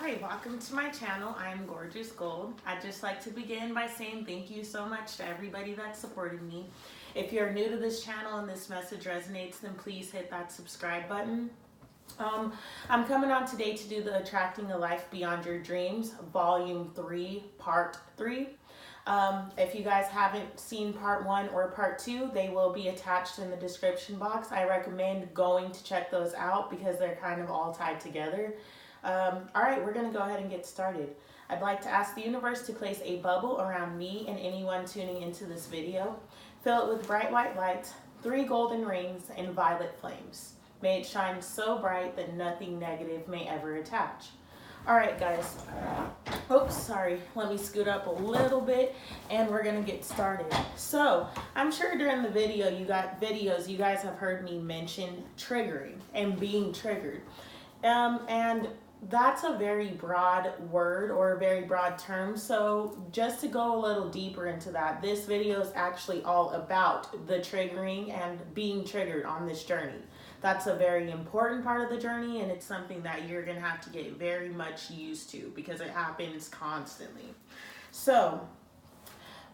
Hi, welcome to my channel. I'm Gorgeous Gold. I'd just like to begin by saying thank you so much to everybody that supported me. If you're new to this channel and this message resonates, then please hit that subscribe button. I'm coming on today to do the Attracting a Life Beyond Your Dreams, Volume 3, Part 3. If you guys haven't seen Part 1 or Part 2, they will be attached in the description box. I recommend going to check those out because they're kind of all tied together. Alright, we're going to go ahead and get started. I'd like to ask the universe to place a bubble around me and anyone tuning into this video. Fill it with bright white lights, 3 golden rings, and violet flames. May it shine so bright that nothing negative may ever attach. Alright guys, oops, sorry, let me scoot up a little bit and we're going to get started. So, I'm sure during the video, you guys have heard me mention triggering and being triggered. And that's a very broad word or a very broad term. So just to go a little deeper into that, this video is actually all about the triggering and being triggered on this journey. That's a very important part of the journey, and it's something that you're going to have to get very much used to because it happens constantly. So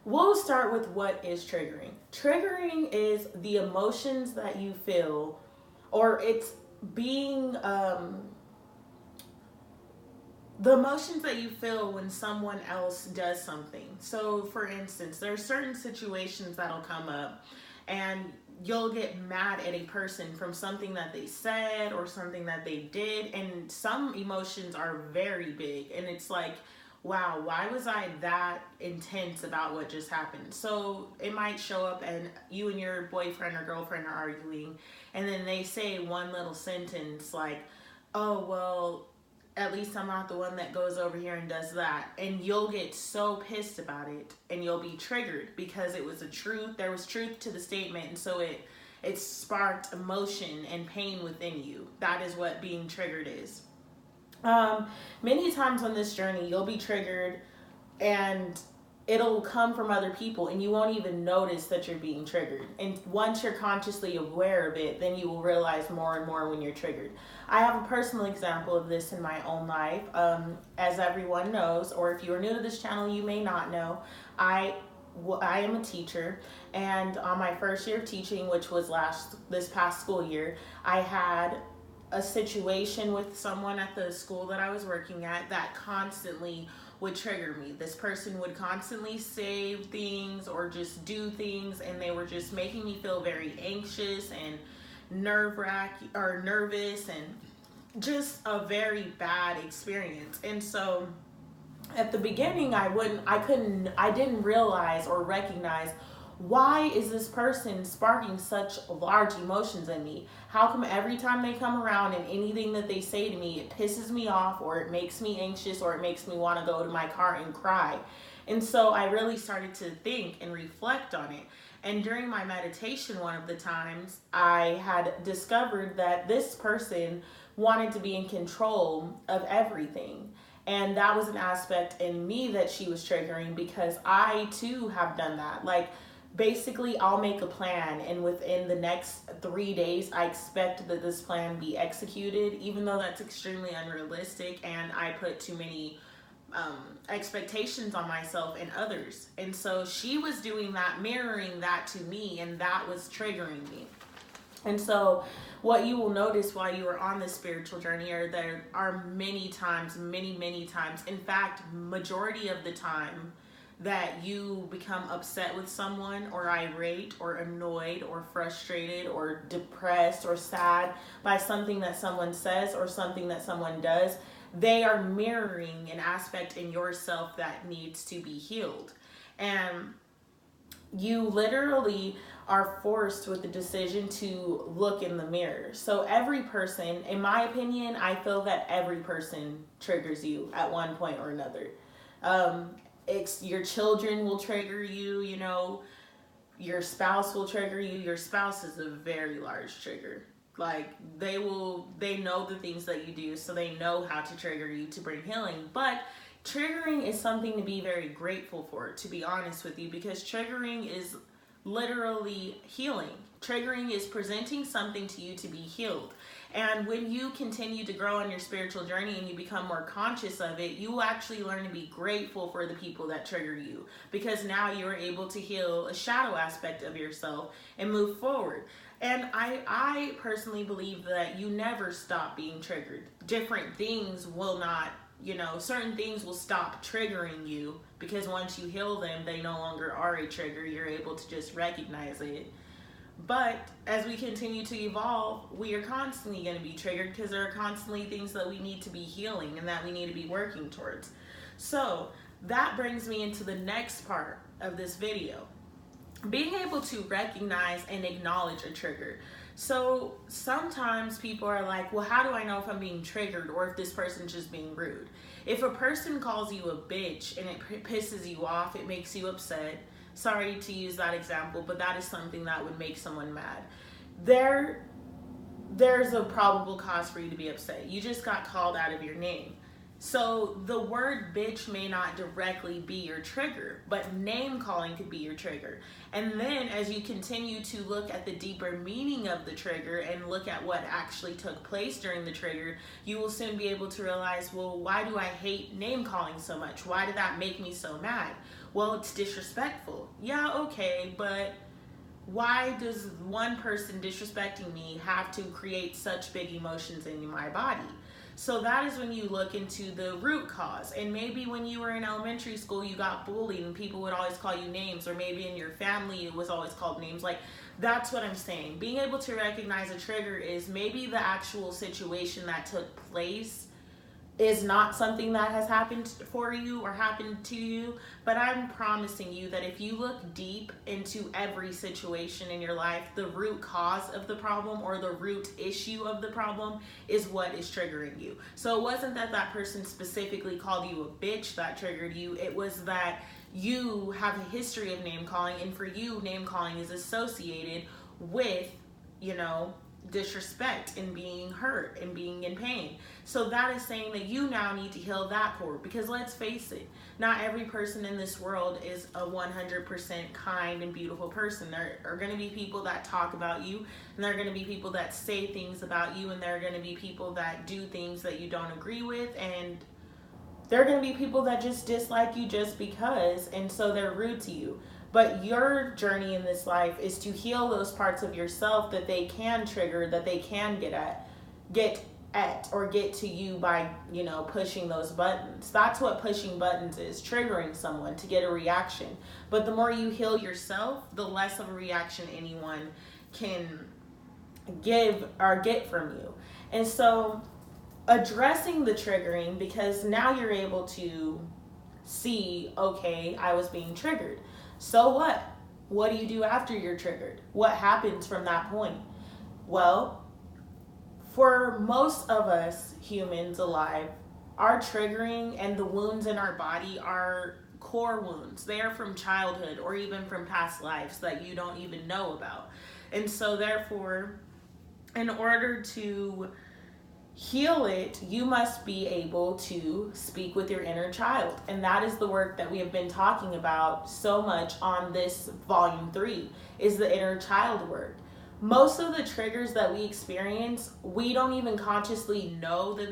we'll start with what is triggering. Triggering is the emotions that you feel, or it's being the emotions that you feel when someone else does something. So for instance, there are certain situations that'll come up and you'll get mad at a person from something that they said or something that they did, and some emotions are very big and it's like, wow, why was I that intense about what just happened? So it might show up and you and your boyfriend or girlfriend are arguing, and then they say one little sentence like, oh, well, at least I'm not the one that goes over here and does that. And you'll get so pissed about it and you'll be triggered because it was a truth. There was truth to the statement, and so it sparked emotion and pain within you. That is what being triggered is. Many times on this journey, you'll be triggered and it'll come from other people and you won't even notice that you're being triggered. And once you're consciously aware of it, then you will realize more and more when you're triggered. I have a personal example of this in my own life. As everyone knows, or if you are new to this channel, you may not know, I am a teacher, and on my first year of teaching, which was this past school year, I had a situation with someone at the school that I was working at that constantly would trigger me. This person would constantly say things or just do things, and they were just making me feel very anxious and nervous, and just a very bad experience. And so at the beginning, I didn't realize or recognize, why is this person sparking such large emotions in me? How come every time they come around and anything that they say to me, it pisses me off, or it makes me anxious, or it makes me want to go to my car and cry? And so I really started to think and reflect on it. And during my meditation, one of the times, I had discovered that this person wanted to be in control of everything. And that was an aspect in me that she was triggering, because I too have done that. Like, basically, I'll make a plan, and within the next 3 days, I expect that this plan be executed, even though that's extremely unrealistic and I put too many expectations on myself and others. And so she was doing that, mirroring that to me, and that was triggering me. And so what you will notice while you are on this spiritual journey are there are many times, many times, in fact, majority of the time, that you become upset with someone, or irate, or annoyed, or frustrated, or depressed, or sad by something that someone says or something that someone does. They are mirroring an aspect in yourself that needs to be healed. And you literally are forced with the decision to look in the mirror. So every person, in my opinion, I feel that every person triggers you at one point or another. Your children will trigger you, you know, your spouse will trigger you. Your spouse is a very large trigger. Like, they know the things that you do, so they know how to trigger you to bring healing. But triggering is something to be very grateful for, to be honest with you, because triggering is literally healing. Triggering is presenting something to you to be healed. And when you continue to grow on your spiritual journey and you become more conscious of it, you will actually learn to be grateful for the people that trigger you, because now you're able to heal a shadow aspect of yourself and move forward. And I personally believe that you never stop being triggered. Different things will not, certain things will stop triggering you, because once you heal them, they no longer are a trigger. You're able to just recognize it. But as we continue to evolve, we are constantly going to be triggered, because there are constantly things that we need to be healing and that we need to be working towards. So that brings me into the next part of this video. Being able to recognize and acknowledge a trigger. So sometimes people are like, well, how do I know if I'm being triggered or if this person's just being rude? If a person calls you a bitch and it pisses you off, it makes you upset. Sorry to use that example, but that is something that would make someone mad. There's a probable cause for you to be upset. You just got called out of your name. So the word bitch may not directly be your trigger, but name calling could be your trigger. And then as you continue to look at the deeper meaning of the trigger and look at what actually took place during the trigger, you will soon be able to realize, well, why do I hate name calling so much? Why did that make me so mad? Well, it's disrespectful. Yeah, okay, but why does one person disrespecting me have to create such big emotions in my body? So that is when you look into the root cause. And maybe when you were in elementary school, you got bullied and people would always call you names, or maybe in your family it was always called names. Like, that's what I'm saying. Being able to recognize a trigger is maybe the actual situation that took place is not something that has happened for you or happened to you, but I'm promising you that if you look deep into every situation in your life, the root cause of the problem or the root issue of the problem is what is triggering you. So it wasn't that that person specifically called you a bitch that triggered you. It was that you have a history of name calling, and for you, name calling is associated with, disrespect and being hurt and being in pain. So that is saying that you now need to heal that cord, because let's face it, not every person in this world is a 100% kind and beautiful person. There are going to be people that talk about you, and there are going to be people that say things about you, and there are going to be people that do things that you don't agree with, and there are going to be people that just dislike you just because, and so they're rude to you. But your journey in this life is to heal those parts of yourself that they can trigger, that they can get at or get to you by, pushing those buttons. That's what pushing buttons is, triggering someone to get a reaction. But the more you heal yourself, the less of a reaction anyone can give or get from you. And so addressing the triggering, because now you're able to see, okay, I was being triggered. So what? What do you do after you're triggered? What happens from that point? Well, for most of us humans alive, our triggering and the wounds in our body are core wounds. They are from childhood or even from past lives that you don't even know about. And so therefore, in order to heal it, you must be able to speak with your inner child. And that is the work that we have been talking about so much on this volume 3, is the inner child work. Most of the triggers that we experience, we don't even consciously know that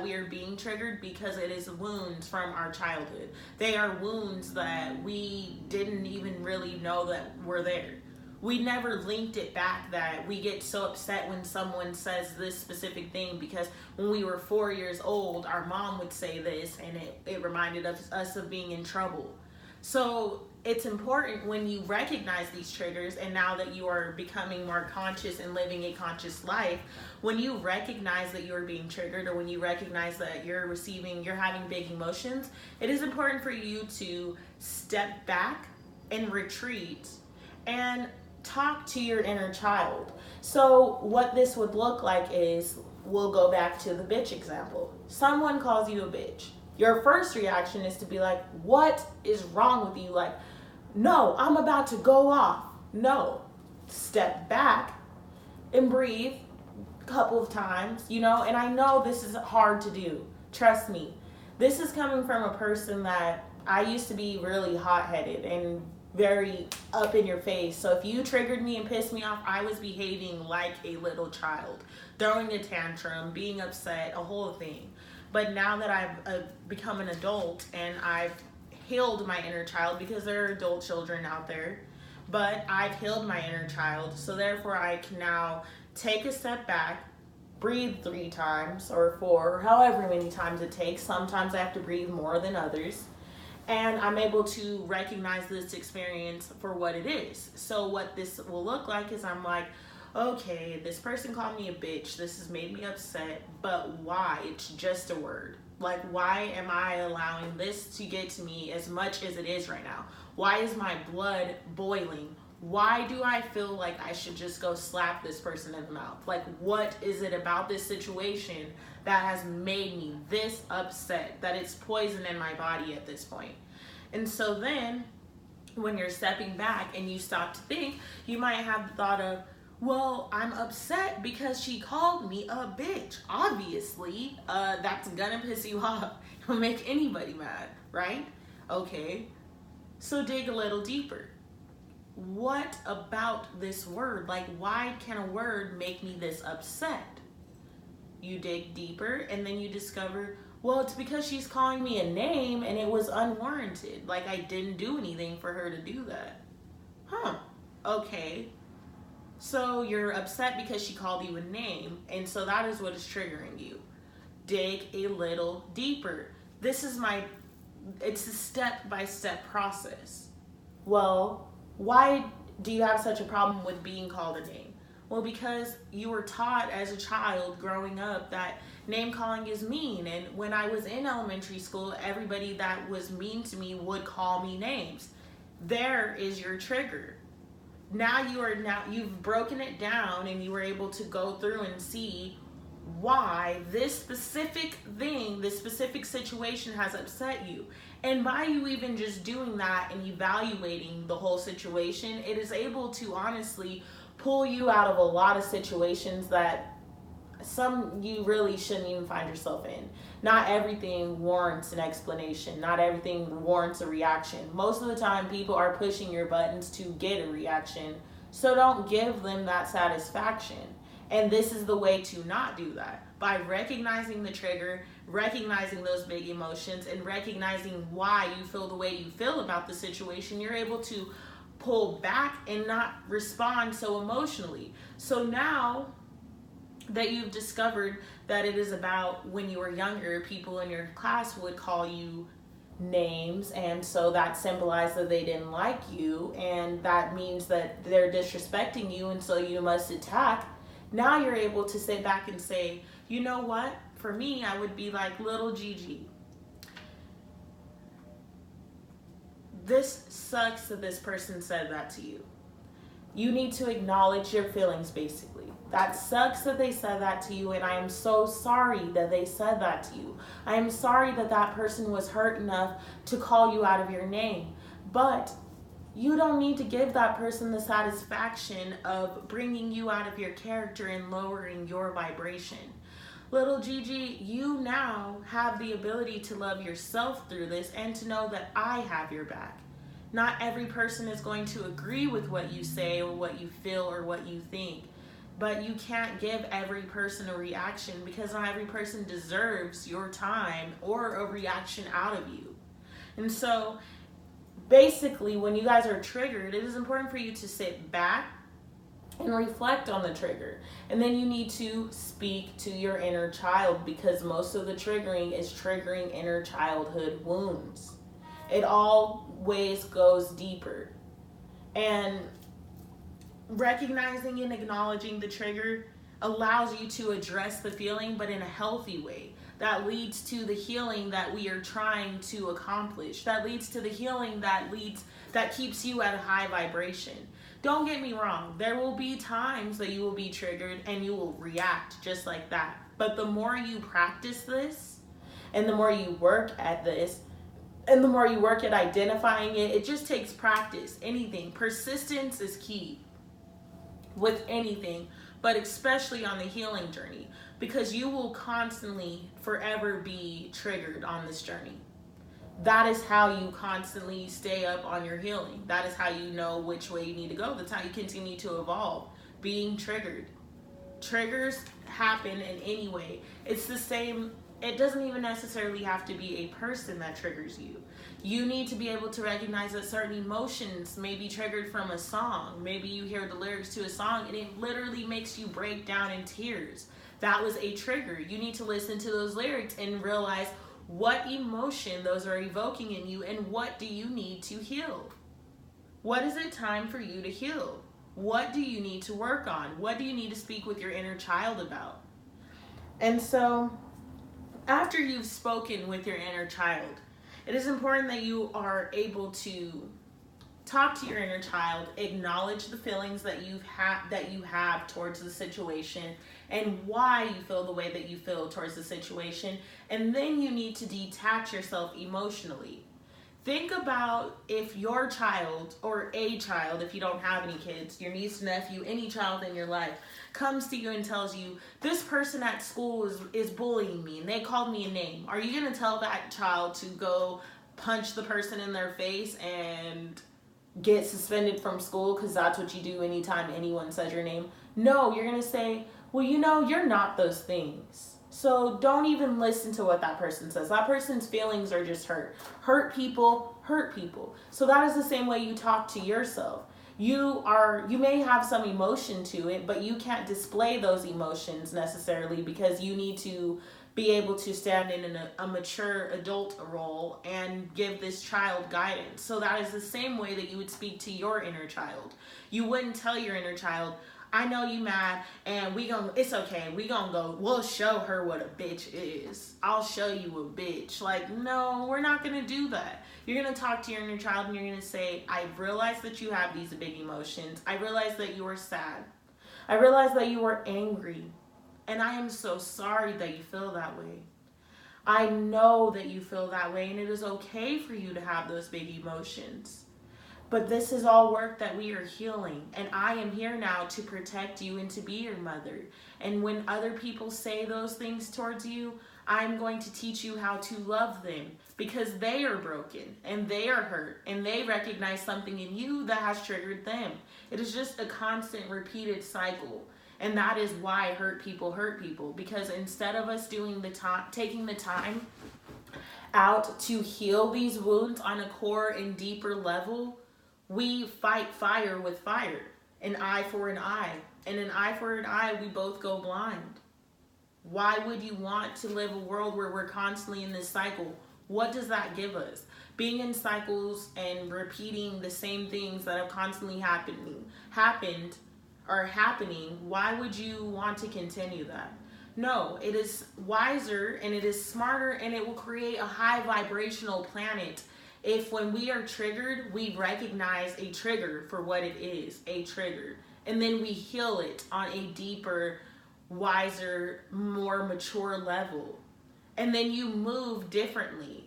we are being triggered, because it is wounds from our childhood. They are wounds that we didn't even really know that were there. We never linked it back that we get so upset when someone says this specific thing because when we were 4 years old, our mom would say this and it reminded us of being in trouble. So it's important when you recognize these triggers, and now that you are becoming more conscious and living a conscious life, when you recognize that you're being triggered, or when you recognize that you're having big emotions, it is important for you to step back and retreat and talk to your inner child. So what this would look like is, we'll go back to the bitch example. Someone calls you a bitch. Your first reaction is to be like, what is wrong with you? Like, no, I'm about to go off. No, step back and breathe a couple of times, and I know this is hard to do. Trust me. This is coming from a person that I used to be really hot-headed and very up in your face. So if you triggered me and pissed me off, I was behaving like a little child, throwing a tantrum, being upset, a whole thing. But now that I've become an adult and I've healed my inner child, because there are adult children out there, but I've healed my inner child, so therefore I can now take a step back, breathe 3 times or 4, or however many times it takes. Sometimes I have to breathe more than others. And I'm able to recognize this experience for what it is. So what this will look like is I'm like, okay, this person called me a bitch. This has made me upset, but why? It's just a word. Like, why am I allowing this to get to me as much as it is right now? Why is my blood boiling? Why do I feel like I should just go slap this person in the mouth? Like, what is it about this situation that has made me this upset, that it's poison in my body at this point? And so then when you're stepping back and you stop to think, you might have the thought of, well, I'm upset because she called me a bitch. Obviously, that's gonna piss you off. It'll make anybody mad, right? Okay, so dig a little deeper. What about this word? Like, why can a word make me this upset? You dig deeper and then you discover, well, it's because she's calling me a name and it was unwarranted. Like, I didn't do anything for her to do that. Huh, okay. So you're upset because she called you a name, and so that is what is triggering you. Dig a little deeper. It's a step-by-step process. Well, why do you have such a problem with being called a name? Well, because you were taught as a child growing up that name calling is mean. And when I was in elementary school, everybody that was mean to me would call me names. There is your trigger. Now you've broken it down and you were able to go through and see why this specific thing, this specific situation has upset you. And by you even just doing that and evaluating the whole situation, it is able to honestly pull you out of a lot of situations that some you really shouldn't even find yourself in. Not everything warrants an explanation. Not everything warrants a reaction. Most of the time, people are pushing your buttons to get a reaction, so don't give them that satisfaction. And this is the way to not do that. By recognizing the trigger, recognizing those big emotions, and recognizing why you feel the way you feel about the situation, you're able to pull back and not respond so emotionally. So now that you've discovered that it is about when you were younger, people in your class would call you names, and so that symbolized that they didn't like you, and that means that they're disrespecting you, and so you must attack. Now you're able to sit back and say, you know what? For me, I would be like, little Gigi, this sucks that this person said that to you. You need to acknowledge your feelings, basically. That sucks that they said that to you, and I am so sorry that they said that to you. I am sorry that that person was hurt enough to call you out of your name. But you don't need to give that person the satisfaction of bringing you out of your character and lowering your vibration. Little Gigi, you now have the ability to love yourself through this and to know that I have your back. Not every person is going to agree with what you say or what you feel or what you think. But you can't give every person a reaction, because not every person deserves your time or a reaction out of you. And so basically, when you guys are triggered, it is important for you to sit back and reflect on the trigger. And then you need to speak to your inner child, because most of the triggering is triggering inner childhood wounds. It always goes deeper. And recognizing and acknowledging the trigger allows you to address the feeling, but in a healthy way. That leads to the healing that we are trying to accomplish. That leads to the healing that keeps you at a high vibration. Don't get me wrong. There will be times that you will be triggered and you will react just like that. But the more you practice this, and the more you work at this, and the more you work at identifying it, it just takes practice. Anything. Persistence is key with anything, but especially on the healing journey, because you will constantly, forever be triggered on this journey. That is how you constantly stay up on your healing. That is how you know which way you need to go. That's how you continue to evolve. Being triggered. Triggers happen in any way. It's the same. It doesn't even necessarily have to be a person that triggers you. You need to be able to recognize that certain emotions may be triggered from a song. Maybe you hear the lyrics to a song and it literally makes you break down in tears. That was a trigger. You need to listen to those lyrics and realize what emotion those are evoking in you and what do you need to heal. What is it time for you to heal? What do you need to work on? What do you need to speak with your inner child about? And so, after you've spoken with your inner child, it is important that you are able to talk to your inner child, acknowledge the feelings that you have towards the situation and why you feel the way that you feel towards the situation, and then you need to detach yourself emotionally. Think about if your child, or a child, if you don't have any kids, your niece, nephew, any child in your life, comes to you and tells you, this person at school is bullying me and they called me a name. Are you going to tell that child to go punch the person in their face and get suspended from school because that's what you do anytime anyone says your name? No, you're going to say, well, you're not those things. So don't even listen to what that person says. That person's feelings are just hurt. Hurt people hurt people. So that is the same way you talk to yourself. You may have some emotion to it, but you can't display those emotions necessarily because you need to be able to stand in a mature adult role and give this child guidance. So that is the same way that you would speak to your inner child. You wouldn't tell your inner child, I know you mad and it's okay. We'll show her what a bitch is. I'll show you a bitch. Like, no, we're not going to do that. You're going to talk to your inner child and you're going to say, I realize that you have these big emotions. I realize that you are sad. I realize that you are angry. And I am so sorry that you feel that way. I know that you feel that way and it is okay for you to have those big emotions. But this is all work that we are healing. And I am here now to protect you and to be your mother. And when other people say those things towards you, I'm going to teach you how to love them because they are broken and they are hurt and they recognize something in you that has triggered them. It is just a constant repeated cycle. And that is why hurt people, because instead of us taking the time out to heal these wounds on a core and deeper level, we fight fire with fire, an eye for an eye. And an eye for an eye, we both go blind. Why would you want to live a world where we're constantly in this cycle? What does that give us? Being in cycles and repeating the same things that have constantly happening, why would you want to continue that? No, it is wiser and it is smarter and it will create a high vibrational planet if when we are triggered, we recognize a trigger for what it is, a trigger. And then we heal it on a deeper, wiser, more mature level. And then you move differently.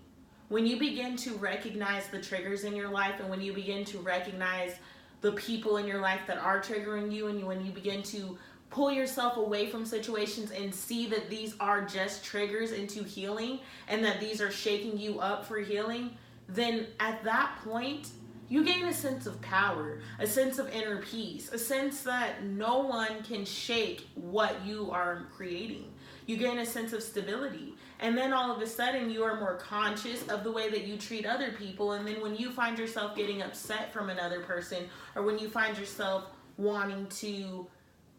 When you begin to recognize the triggers in your life and when you begin to recognize the people in your life that are triggering you, and when you begin to pull yourself away from situations and see that these are just triggers into healing and that these are shaking you up for healing, then at that point, you gain a sense of power, a sense of inner peace, a sense that no one can shake what you are creating. You gain a sense of stability. And then all of a sudden, you are more conscious of the way that you treat other people. And then when you find yourself getting upset from another person, or when you find yourself wanting to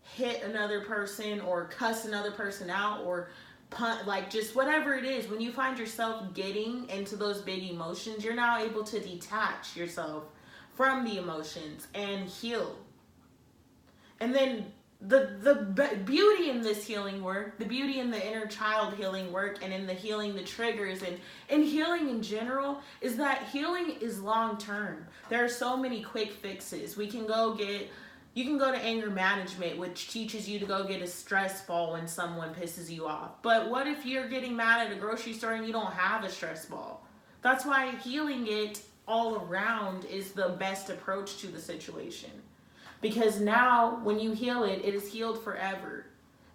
hit another person or cuss another person out or like just whatever it is, when you find yourself getting into those big emotions, you're now able to detach yourself from the emotions and heal. And then the beauty in this healing work, the beauty in the inner child healing work and in the healing the triggers and healing in general is that healing is long term. There are so many quick fixes. You can go to anger management, which teaches you to go get a stress ball when someone pisses you off. But what if you're getting mad at a grocery store and you don't have a stress ball? That's why healing it all around is the best approach to the situation. Because now when you heal it, it is healed forever.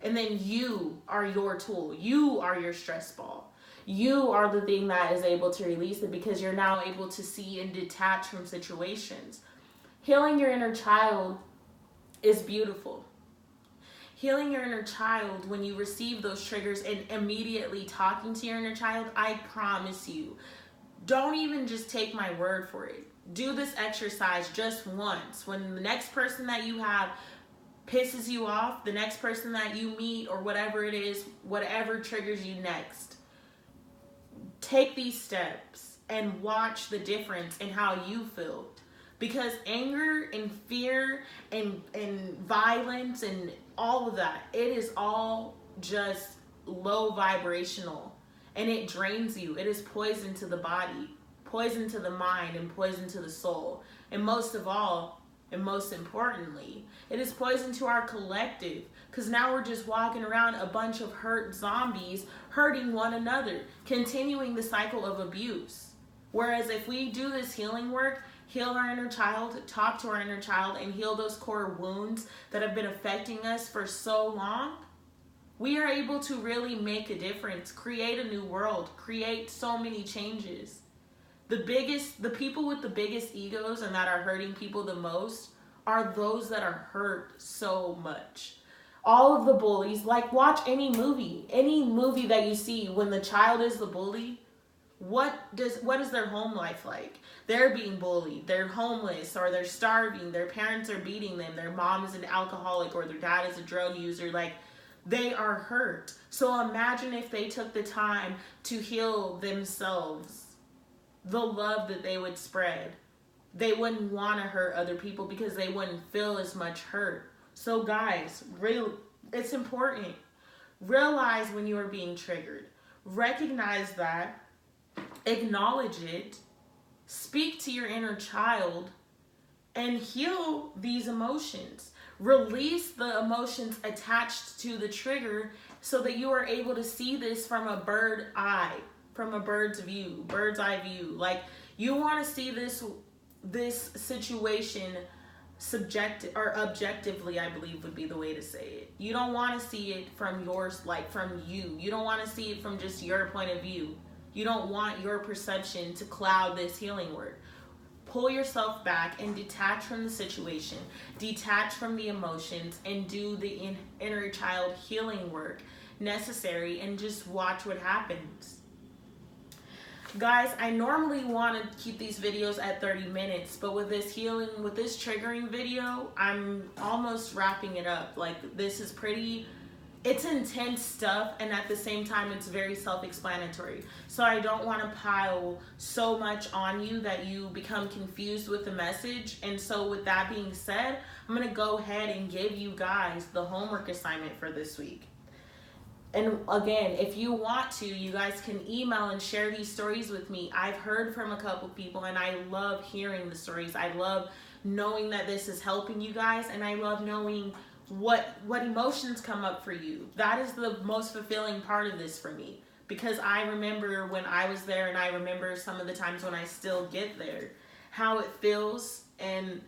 And then you are your tool. You are your stress ball. You are the thing that is able to release it because you're now able to see and detach from situations. Healing your inner child is beautiful. Healing your inner child, when you receive those triggers and immediately talking to your inner child, I promise you, don't even just take my word for it. Do this exercise just once. When the next person that you have pisses you off, the next person that you meet, or whatever it is, whatever triggers you next, take these steps and watch the difference in how you feel. Because anger and fear and violence and all of that, it is all just low vibrational, and it drains you. It is poison to the body, poison to the mind, and poison to the soul. And most of all, and most importantly, it is poison to our collective, because now we're just walking around a bunch of hurt zombies hurting one another, continuing the cycle of abuse. Whereas if we do this healing work, heal our inner child, talk to our inner child, and heal those core wounds that have been affecting us for so long, we are able to really make a difference, create a new world, create so many changes. The people with the biggest egos and that are hurting people the most are those that are hurt so much. All of the bullies, like watch any movie that you see, when the child is the bully, what is their home life like? They're being bullied, they're homeless, or they're starving, their parents are beating them, their mom is an alcoholic, or their dad is a drug user. Like, they are hurt. So imagine if they took the time to heal themselves, the love that they would spread. They wouldn't want to hurt other people because they wouldn't feel as much hurt. So guys, it's important. Realize when you are being triggered. Recognize that. Acknowledge it. Speak to your inner child and heal these emotions. Release the emotions attached to the trigger so that you are able to see this from a bird's eye view. Like, you want to see this situation objectively, I believe would be the way to say it. You don't want to see it from from you. You don't want to see it from just your point of view. You don't want your perception to cloud this healing work. Pull yourself back and detach from the situation, detach from the emotions, and do the inner child healing work necessary, and just watch what happens. Guys, I normally want to keep these videos at 30 minutes, but with this triggering video, I'm almost wrapping it up. Like, this is it's intense stuff, and at the same time, it's very self-explanatory. So I don't want to pile so much on you that you become confused with the message. And so with that being said, I'm going to go ahead and give you guys the homework assignment for this week. And again, if you want to, you guys can email and share these stories with me. I've heard from a couple people, and I love hearing the stories. I love knowing that this is helping you guys, and I love knowing what emotions come up for you. That is the most fulfilling part of this for me, because I remember when I was there, and I remember some of the times when I still get there, how it feels, and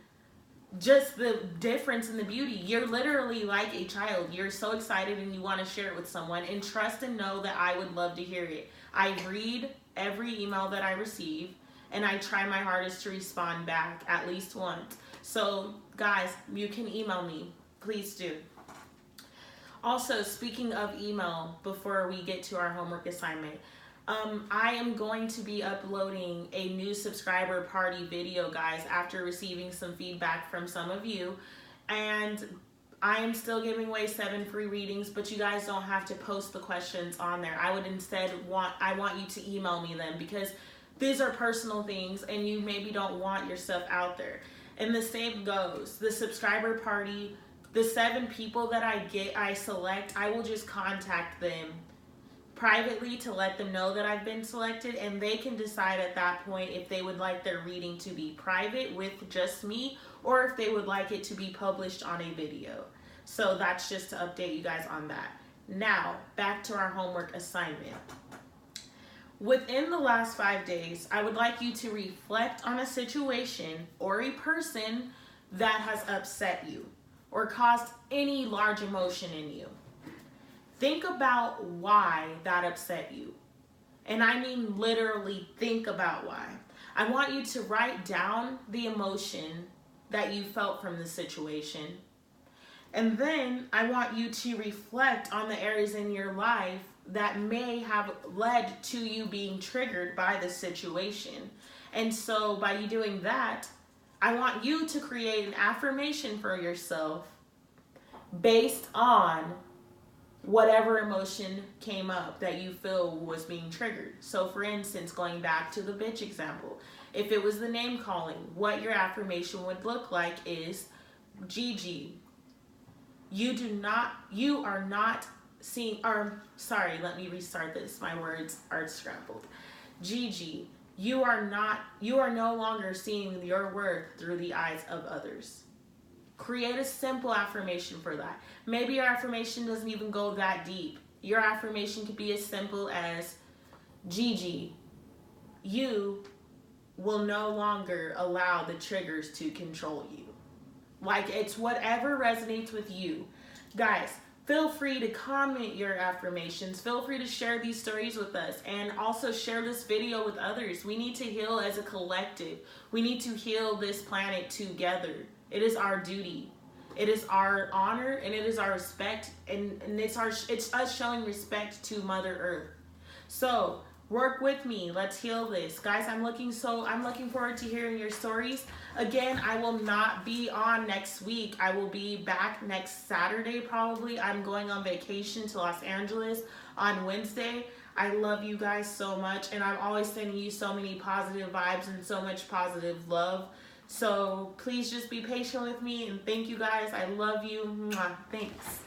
just the difference and the beauty. You're literally like a child. You're so excited and you want to share it with someone, and trust and know that I would love to hear it. I read every email that I receive, and I try my hardest to respond back at least once. So guys, you can email me. Please do. Also, speaking of email, before we get to our homework assignment, I am going to be uploading a new subscriber party video, guys, after receiving some feedback from some of you. And I am still giving away 7 free readings, but you guys don't have to post the questions on there. I would instead want you to email me them, because these are personal things and you maybe don't want your stuff out there. And the same goes. The subscriber party, the 7 people that I select, I will just contact them privately to let them know that I've been selected, and they can decide at that point if they would like their reading to be private with just me, or if they would like it to be published on a video. So that's just to update you guys on that. Now, back to our homework assignment. Within the last 5 days, I would like you to reflect on a situation or a person that has upset you or caused any large emotion in you. Think about why that upset you, And I mean literally think about why. I want you to write down the emotion that you felt from the situation. And then I want you to reflect on the areas in your life that may have led to you being triggered by the situation. And so by you doing that, I want you to create an affirmation for yourself based on whatever emotion came up that you feel was being triggered. So for instance, going back to the bitch example, if it was the name calling, what your affirmation would look like is, Gigi, you are not seeing, or sorry, let me restart this. My words are scrambled. Gigi, you are no longer seeing your worth through the eyes of others. Create a simple affirmation for that. Maybe your affirmation doesn't even go that deep. Your affirmation could be as simple as, Gigi, you will no longer allow the triggers to control you. Like, it's whatever resonates with you. Guys, feel free to comment your affirmations. Feel free to share these stories with us, and also share this video with others. We need to heal as a collective. We need to heal this planet together. It is our duty. It is our honor, and it is our respect, and it's us showing respect to Mother Earth. So work with me. Let's heal this. Guys, I'm looking forward to hearing your stories. Again, I will not be on next week. I will be back next Saturday probably. I'm going on vacation to Los Angeles on Wednesday. I love you guys so much, and I'm always sending you so many positive vibes and so much positive love. So please just be patient with me, and thank you guys. I love you. Mwah. Thanks.